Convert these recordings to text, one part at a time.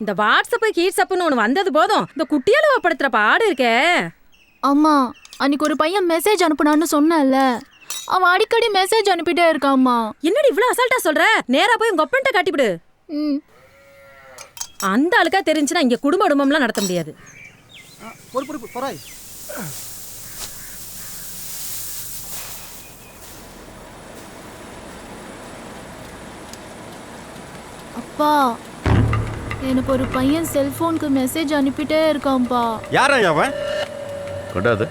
இந்த வாட்ஸ்அப் கீட்ஸ்அப்னு ஒன்று வந்தது போதும் இந்த குட்டியால படுத்துற பாடு இருக்கே. அம்மா அன்னைக்கு ஒரு பையன் மெசேஜ் அனுப்புனான்னு சொன்னல, அவன் அடிக்கடி மெசேஜ் அனுப்பிட்டே இருக்காம்மா. என்னடி இவ்வளோ அசால்ட்டா சொல்ற? நேரா போய் உங்க ஒப்பன்ட்ட காட்டிவிடு. அந்த ஆளுக்கா தெரிஞ்சுன்னா இங்க குடும்பம்லாம் நடத்த முடியாது. அப்பா எனக்கு ஒரு பையன் செல்போனுக்கு மெசேஜ் அனுப்பிட்டே இருக்கான்பா. யாரா அவன்? கொண்டாது.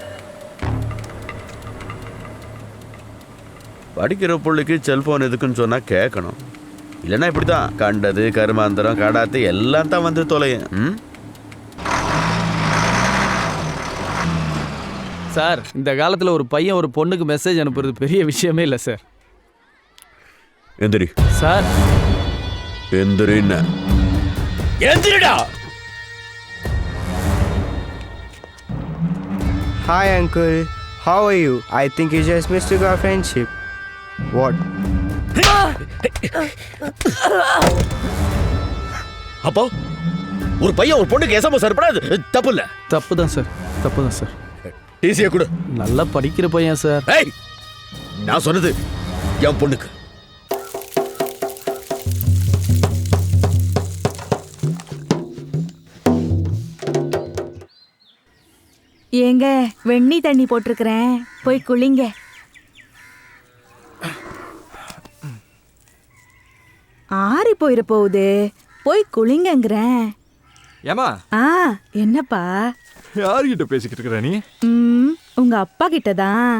படிக்கிற பிள்ளைக்கு செல்போன் எதுக்குன்னு சொன்னா கேட்கணும். இல்லைன்னா இப்படிதான் கண்டது கருமாந்திரம் காடாத்து எல்லாம் தான் வந்து தொலையும். சார், இந்த காலத்தில் ஒரு பையன் ஒரு பொண்ணுக்கு மெசேஜ் அனுப்புறது பெரிய விஷயமே இல்லை சார். எந்திரி sir. எந்திரின்னா எந்திரிடா. Hi uncle, how are you? I think you just mistook our friendship. What? அப்போ ஒரு பையன் ஒரு பொண்ணுக்கு எஸ்எம்எஸ் அனுப்புறது தப்பு இல்ல? தப்பு தான் சார், தப்பு தான் சார். டிசியை கொடு. நல்லா படிக்கிற பையன் சார். ஏய், நான் சொன்னது என் பொண்ணுக்கு. ஏங்க வெண்ணி தண்ணி போட்டிருக்கிறேன், போய் குளிங்க. ஆறி போயிட போகுது, போய் குளிங்கங்கிறேன். ஏமா? என்னப்பா? யார்கிட்ட பேசிக்கிட்டு இருக்கிற நீ? உங்க அப்பா கிட்டதான்.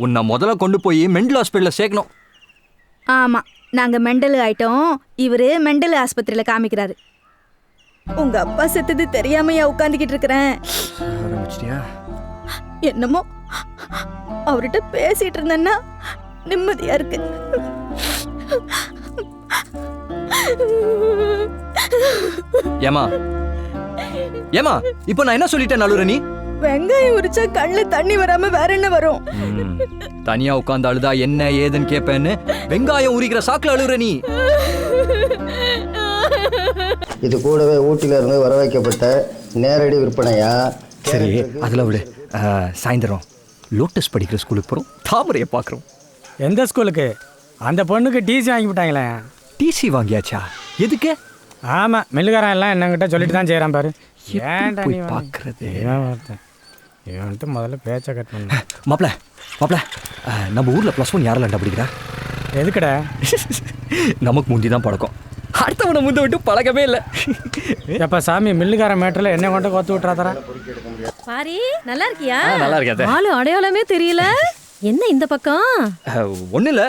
உன்னை முதல்ல கொண்டு போய் மெண்டல் ஹாஸ்பிட்டல்ல சேர்க்கணும். ஆமா, நாங்க மெண்டல் ஆயிட்டோம், இவரு மெண்டல் ஆஸ்பத்திரியில காமிக்கிறாரு. உங்க அப்பா செத்தது தெரியாமையா உட்காந்துக்கிட்டு இருக்கிறேன். என்னமோ அவர்கிட்ட பேசிட்டு இருந்தேன்னா நிம்மதியா இருக்கு. ஏமா ஏமா இப்போ நான் என்ன சொல்லிட்டேன் நலுற? நீ வெங்காயம் உரிச்சா கண்ணுல தண்ணி வராம வேற என்ன வரும்? தனியா உட்கார்ந்து அழுதா என்ன ஏதுன்னு கேட்பேன்னு வெங்காயம் உரிக்கிற சாக்குல அழுகுற நீ. இது கூடவே ஊட்டில இருந்து வர வைக்கப்பட்ட நேரடி விற்பனையா? சரி, அதுல விடு. சாயந்தரம் லோட்டஸ் படிக்கிற ஸ்கூலுக்கு போறோம், தாமரையை பார்க்குறோம். எந்த ஸ்கூலுக்கு? அந்த பொண்ணுக்கு டிசி வாங்கி விட்டாங்களே. டிசி வாங்கியாச்சா? எதுக்கு? ஆமா, மில்லுக்காரன் எல்லாம் என்னங்கிட்ட சொல்லிட்டு தான் செய்யறான் பாரு. ஏன்டா போய் பார்க்கறது? இவன்ட்டு முதல்ல பேச்சை கட் பண்ண. மாப்பிள மாப்பிள, நம்ம ஊர்ல +1 யாரெல்லாம் படிக்கிறா? எதுக்கடா? நமக்கு முந்தி தான் பழக்கம், அடுத்தவனை முந்த விட்டு பழக்கமே இல்லை. எப்ப சாமி மில்லுக்காரன் மேட்டர்ல என்ன கொண்டு கோத்து விட்டுறாதரா? பாரி, நல்லா இருக்கியா? நல்லா இருக்காது. ஆளு அடையாளமே தெரியல. என்ன இந்த பக்கம்? ஒண்ணு இல்ல,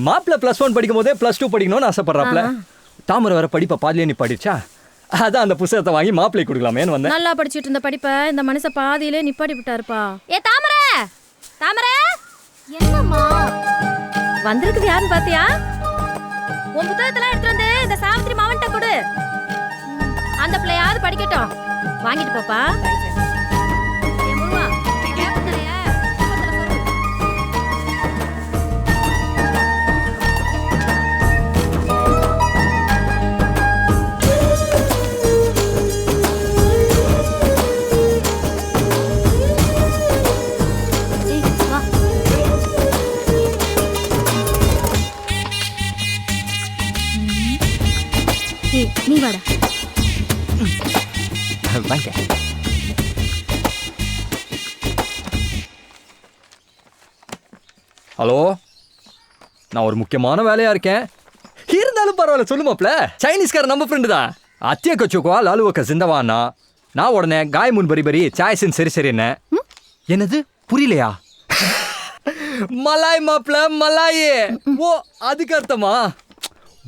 மாப்பிள +1 படிக்கும் போதே +2 படிக்கணும்னு ஆசைப்படுறாப்ல. தாமரை வர படிப்பை பாதிலே நீ படிச்சா, அதான் அந்த புத்தகத்தை வாங்கி மாப்பிளை கொடுக்கலாமேன்னு வந்தேன். நல்லா படிச்சுட்டு இருந்த படிப்பை இந்த மனுஷன் பாதியிலே நிப்பாடி விட்டாருப்பா. ஏ தாமரை, தாமரை, என்னம்மா வந்திருக்குது யாருன்னு பாத்தியா? உன் புத்தகத்தெல்லாம் எடுத்து வந்து இந்த சாவித்திரி மாவன்ட்ட கொடு. அந்த பிள்ளையாவது படிக்கட்டும். வாங்கிட்டு போப்பா. நீ வாடா. வாங்க. ஹலோ, நான் ஒரு முக்கியமான வேலையா இருக்கேன். இருந்தாலும் பரவாயில்ல, சொல்லுமாப்ல. சைனீஸ்கார நம்ம ஃப்ரெண்டு தான். அத்திய கச்சுக்குவா லாலுவக்க சிந்தவானா. நான் உடனே காய் முன் பரி பரி சாய்ஸின் சரி சரி. என்ன என்னது புரியலையா? மலாய் மாப்ள, மலாயே. ஓ, அதுக்கு அர்த்தமா?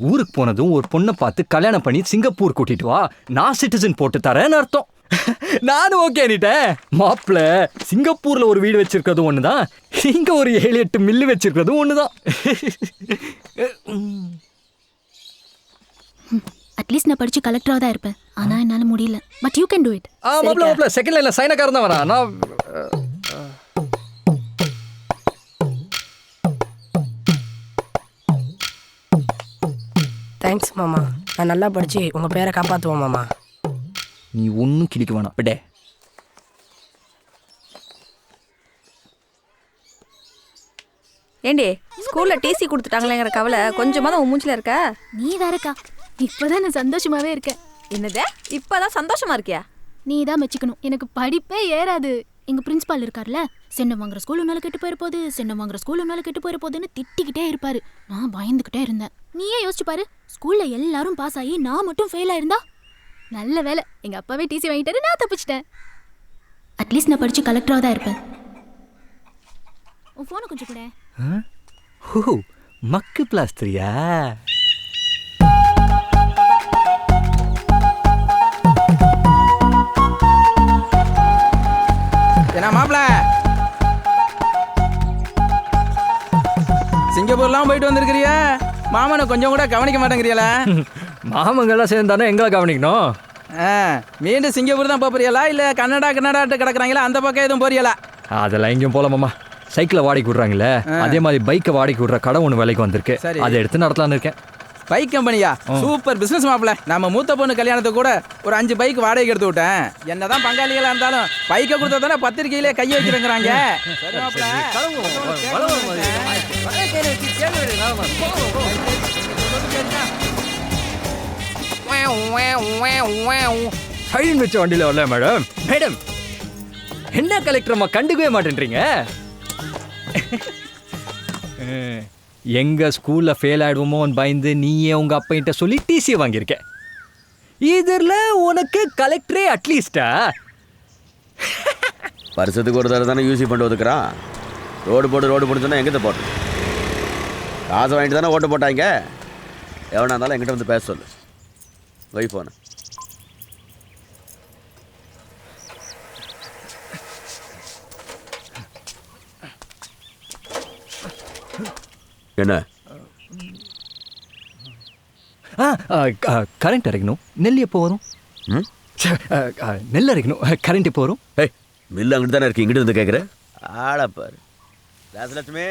ஊருக்கு போனதும் ஒரு பொண்ணை பார்த்து கல்யாணம் பண்ணி சிங்கப்பூர் கூட்டிட்டு வா, நான் சிட்டிசன் போட்டு தரேன்னு அர்த்தம். நானும் ஓகே அனிட்டேன். மாப்பிள்ள சிங்கப்பூர்ல ஒரு வீடு வச்சிருக்கிறதும் ஒண்ணுதான், இங்க ஒரு 7-8 மில்லு வச்சிருக்கிறதும் ஒண்ணுதான். அட்லீஸ்ட் நான் படிச்சு கலெக்டரா தான் இருப்பேன், ஆனா என்னால முடியல. But you can to it. மாப்பிள்ள செகண்ட் லைன்ல சைனக்காரன் தான் வரான். நான் தேங்க்ஸ் மாமா. நான் நல்லா படிச்சு உங்க பேரை காப்பாத்துவோம் மாமா. நீ ஒன்றும் கிழிக்க வேணாம் விடே. ஏண்டி ஸ்கூல்ல டிசி கொடுத்துட்டாங்களேங்கிற கவலை கொஞ்சமாதான் உன் மூஞ்சில இருக்கா? நீ வேறக்கா, இப்பதான் நான் சந்தோஷமாவே இருக்கேன். என்னது இப்பதான் சந்தோஷமா இருக்கியா? நீ தான் மெச்சிக்கணும். எனக்கு படிப்பே ஏறாது. எங்க பிரின்சிபால் இருக்கார்ல, சென்னம் வாங்குற ஸ்கூல் உன்னால கெட்டு போயிருப்போது, சென்னம் வாங்குற ஸ்கூல் உன்னால கெட்டு போயிருப்போதுன்னு திட்டிக்கிட்டே இருப்பாரு. நான் பயந்துகிட்டே இருந்தேன். நீயே யோசிச்சு பாரு, ஸ்கூல்ல எல்லாரும் பாஸ் ஆகி நான் மட்டும் ஃபெயில் ஆயிருந்தா? நல்ல வேலை, எங்க அப்பாவே டிசி வாங்கிட்டாரு, நான் தப்பிச்சிட்டேன். அட்லீஸ்ட் நான் படிச்சு கலெக்டரா தான் இருப்பேன். உன் போனை கொஞ்சம் கூட. ஓ, மக்கு பிளாஸ்டரியா? என்ன மாப்பிள, சிங்கப்பூர்லாம் போயிட்டு வந்திருக்கிறிய, மாமனை கொஞ்சம் கூட கவனிக்க மாட்டேங்கிறியல. மாமங்கெல்லாம் சேர்ந்தானே எங்களை கவனிக்கணும். மீண்டும் சிங்கப்பூர் தான் போறியலா இல்ல கன்னடாட்டு கிடக்குறாங்களா அந்த பக்கம் எதுவும் போறியலா? அதெல்லாம் எங்கேயும் போல மாமா. சைக்கிளை வாடகைக்கு விடுறாங்களே, அதே மாதிரி பைக்கை வாடகைக்கு விடுற கடை ஒன்று விலைக்கு வந்திருக்கு. அதை எடுத்து நடத்தலான்னு இருக்கேன். பைக் கம்பெனியா? சூப்பர் பிசினஸ் மாப்பிள. நம்ம மூத்த பொண்ணு கல்யாணத்துக்கு கூட ஒரு 5 பைக் வாடகைக்கு எடுத்து விட்டேன். என்னதான் பங்காளிகளா இருந்தாலும் பைக்கை கொடுத்தா தானே பத்திரிகையிலே கையை வச்சிருக்கிறாங்க. சைன் வச்ச வண்டியில் வரல மேடம். மேடம் என்ன கலெக்டர் அம்மா கண்டுக்கவே மாட்டேன்றீங்க? எங்க ஸ்கூல்ல ஃபெயில் ஆயிடுவோமோன்னு பயந்து நீயே உங்க அப்பா சொல்லி டிசி வாங்கியிருக்க. இதுல உனக்கு கலெக்டரே அட்லீஸ்டா? வருஷத்துக்கு ஒரு தடவை தானே யூசி பண்ணி ஒதுக்குறான். ரோடு போட்டு சொன்னா எங்கே போட்டு காசை வாங்கிட்டு தானே ஓட்டு போட்டாங்க. எவனா இருந்தாலும் என்கிட்ட வந்து பேச சொல்லு. வை போன. என்ன கரண்ட் அரைக்கணும். நெல் எப்போ வரும்? நெல் அரைக்கணும். கரண்ட் எப்போ வரும்? மில்லு அங்கிட்டு தானே இருக்கு, இங்கிட்டு வந்து கேட்குற ஆளப்பாரு. ராசலட்சுமி,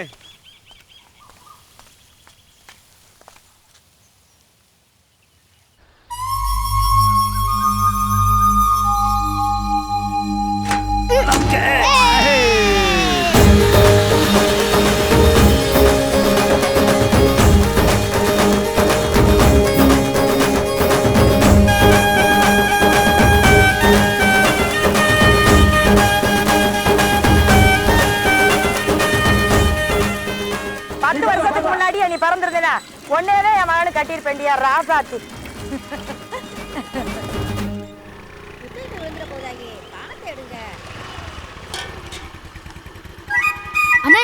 ஒன்னேவே என் மகனு கட்டியிருப்பேண்டியா ராசாத்தி. அண்ணே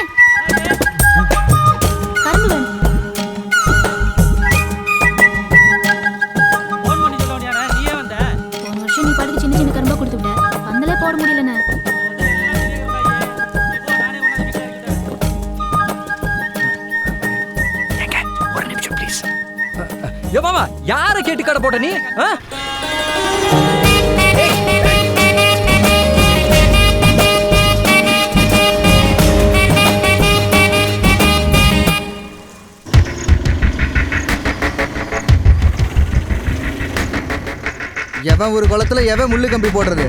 கரும்பு வேணும். போன வருஷம் நீ பாட்டுக்கு சின்ன சின்ன கரும்பா கொடுத்து விட்ட, பந்தலே போட முடியலண்ணே. மாமா யாரை கேட்டு கடை போட்ட நீ? எவன் ஒரு குளத்துல எவன் முள்ளு கம்பி போடுறது,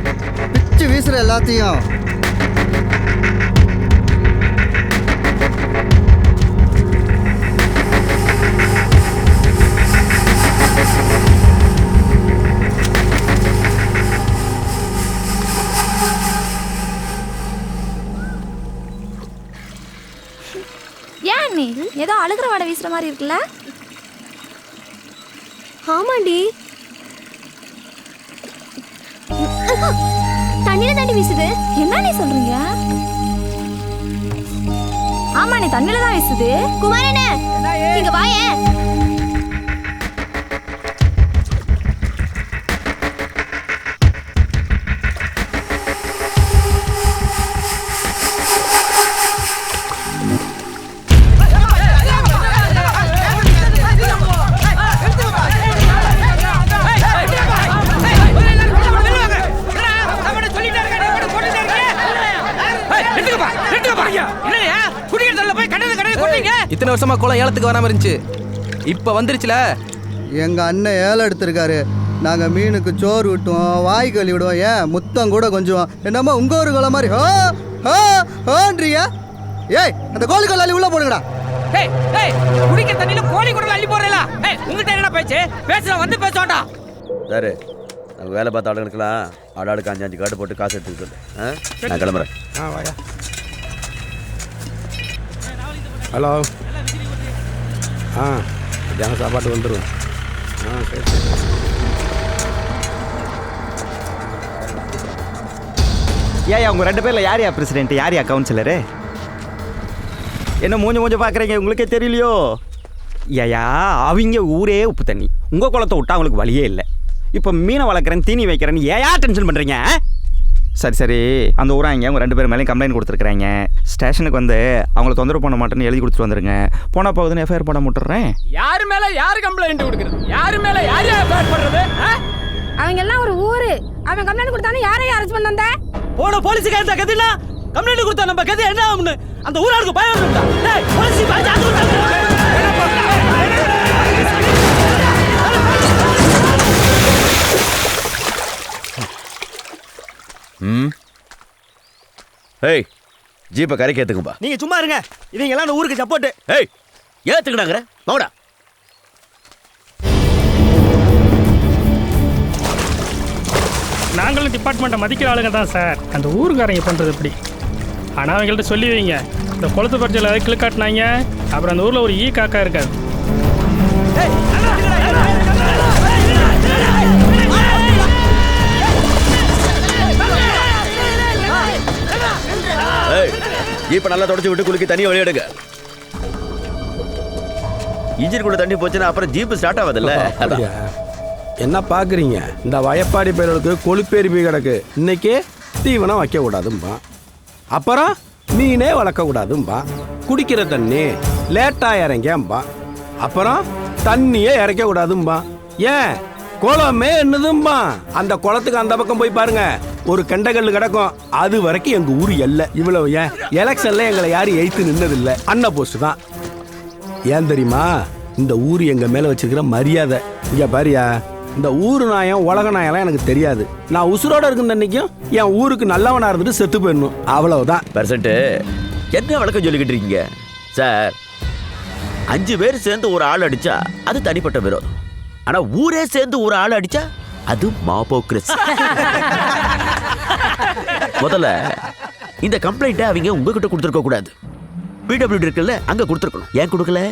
பிச்சு வீசுற எல்லாத்தையும். ஏன் நீ ஏதோ அழுகிற வாடை வீசுற மாதிரி இருக்குல்ல? ஆமாண்டி, தண்ணியில தாண்டி வீசுது. என்ன நீ சொல்றீங்க? ஆமா நீ தண்ணியில தான் வீசுது. குமாரண்ணே இங்க வாயேன். இத்தனை வருஷமா குளம் ஏலத்துக்கு வராம இருந்துச்சு, இப்ப வந்துருச்சுல. எங்கள் அண்ணன் ஏலம் எடுத்திருக்காரு. நாங்கள் மீனுக்கு சோறு விட்டுவோம், வாய் கழுவி விடுவோம், ஏன் முத்தம் கூட கொஞ்சம். என்னம்மா உங்கள் ஒரு கொலை மாதிரி ஹோன்றியா? ஏய் அந்த கோழி கொள்ளாளி உள்ளே போடுங்கடா. குடிக்கிற தண்ணியில கோழி குடல் அள்ளி போடுறா. உங்கள்கிட்ட என்ன பேச்சு? பேசுற வந்து பேச சார் நம்ம வேலை பார்த்த ஆளுங்களுக்கெல்லாம் ஆடாளுக்கு 5 கார்டு போட்டு காசு எடுத்துக்க சொல்லு. நான் கிளம்புறேன். வாயா. ஹலோ. மத்தியானம் சாப்பாட்டு வந்துடும். சரி. ஏன் உங்க 2 பேர்ல யார் பிரசிடென்ட், யார் கவுன்சிலரு? என்ன மூஞ்ச பார்க்குறீங்க, உங்களுக்கே தெரியலையோ? ஏயா அவங்க ஊரே உப்பு தண்ணி, உங்கள் குளத்தை விட்டா அவங்களுக்கு வழியே இல்லை. இப்போ மீனை வளர்க்குறேன், தீனி வைக்கிறேன்னு ஏயா டென்ஷன் பண்ணுறீங்க? சரி அந்த ஊராங்க அவங்க 2 பேர் மேலேயும் கம்ப்ளைண்ட் கொடுத்துருக்குறாங்க. ஸ்டேஷனுக்கு வந்து அவங்கள தொந்தரவு பண்ண மாட்டேன்னு எழுதி கொடுத்துட்டு வந்துருங்க. போனால் போகுதுன்னு எஃப்ஐஆர் போட முட்டுறேன். யாரு மேல யாரு கம்ப்ளைண்ட் கொடுக்குறது? யாரு மேல யாரு எஃப்ஐஆர் பண்றது? அவங்க எல்லாம் ஒரு ஊரு. அவன் கம்ப்ளைண்ட் கொடுத்தானே யாரையும் அரெஸ்ட் பண்ண வந்த? போன போலீஸ்காரன் தான் கதினா கம்ப்ளைண்ட் கொடுத்தா நம்ம கதை என்ன ஆகும்னு அந்த ஊராருக்கு பயம் வந்துட்டா. டேய் போலீஸ் பாஜா ஏய் ஜீப்பை கரைக்கு ஏற்றுக்கும்பா. நீங்க சும்மா இருங்க, இவங்க எல்லாம் ஊருக்கு சப்போர்ட். ஏய் ஏற்றுக்கிட்டாங்கிற வாடா. நாங்களும் டிபார்ட்மெண்ட்டை மதிக்கிற ஆளுங்க தான் சார். அந்த ஊருக்காரங்க பண்ணுறது எப்படி? ஆனால் அவங்கள்ட்ட சொல்லி வைங்க, இந்த குளத்து பறிச்சல் கிளிக் காட்டினாங்க அப்புறம் அந்த ஊரில் ஒரு காக்கா இருக்காது. ஜீப்பை நல்லா தொடச்சி விட்டு குலுக்கி தண்ணி வெளியெடுங்க. இன்ஜினுக்குள்ள தண்ணி போச்சுன்னா அப்புறம் ஜீப்பு ஸ்டார்ட் ஆகாதுல்ல. என்ன பார்க்குறீங்க? இந்த வயப்பாடி பயிர்களுக்கு கொழுப்பேறி போய் கிடக்கு. இன்னைக்கு தீவனம் வைக்கக்கூடாதும்பா, அப்புறம் மீனே வளர்க்கக்கூடாதும்பா, குடிக்கிற தண்ணி லேட்டாக இறங்கம்பா, அப்புறம் தண்ணியே இறக்கக்கூடாதும்பா. ஏன் குளமே என்னதும்பா? அந்த குளத்துக்கு அந்த பக்கம் போய் பாருங்க, ஒரு கெண்டகல் கிடக்கும். அது வரைக்கும் எங்கள் ஊர் எல்லை. இவ்வளவு ஏன் எலெக்ஷன்ல எங்களை யாரும் எய்த்து நின்னதில்லை. அண்ணன் போஸ்ட் தான். ஏன் தெரியுமா? இந்த ஊர் எங்கள் மேலே வச்சிருக்கிற மரியாதை. இங்கே பாரியா, இந்த ஊர் நாயம் உலக நாயெல்லாம் எனக்கு தெரியாது. நான் உசுரோட இருக்கும் அன்னைக்கும் என் ஊருக்கு நல்லவனா இருந்துட்டு செத்து போயிடணும், அவ்வளவுதான். பெர்சன்ட் என்ன வழக்கம் சொல்லிக்கிட்டு இருக்கீங்க சார்? 5 பேர் சேர்ந்து ஒரு ஆள் அடிச்சா அது தனிப்பட்ட விரோதம். ஆனா ஊரே சேர்ந்து ஒரு ஆள் அடிச்சா அது மாபோக்ரஸி. முதல்ல இந்த கம்ப்ளைண்ட்டை அவங்க உங்ககிட்ட கொடுத்துருக்க கூடாது. பிடபிள்யூடி இருக்குல்ல, அங்க கொடுத்துருக்கணும். ஏன் கொடுக்கல?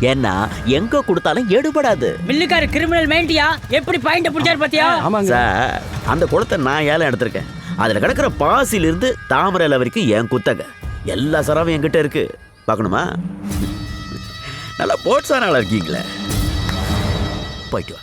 ஏன்னா எங்க கொடுத்தாலும் எடுபடாது. மில்லுக்கார கிரிமினல் மைண்டியா எப்படி பாயிண்ட் புடிச்சார் பாத்தியா? சார் அந்த குளத்தை நான் ஏலம் எடுத்திருக்கேன். அதுல கிடக்கிற பாசிலிருந்து தாமரை வரைக்கும் என் குத்தக எல்லா சராவும் என்கிட்ட இருக்கு. பார்க்கணுமா? நல்லா போட்ஸான ஆளா இருக்கீங்களே. போயிட்டு வா.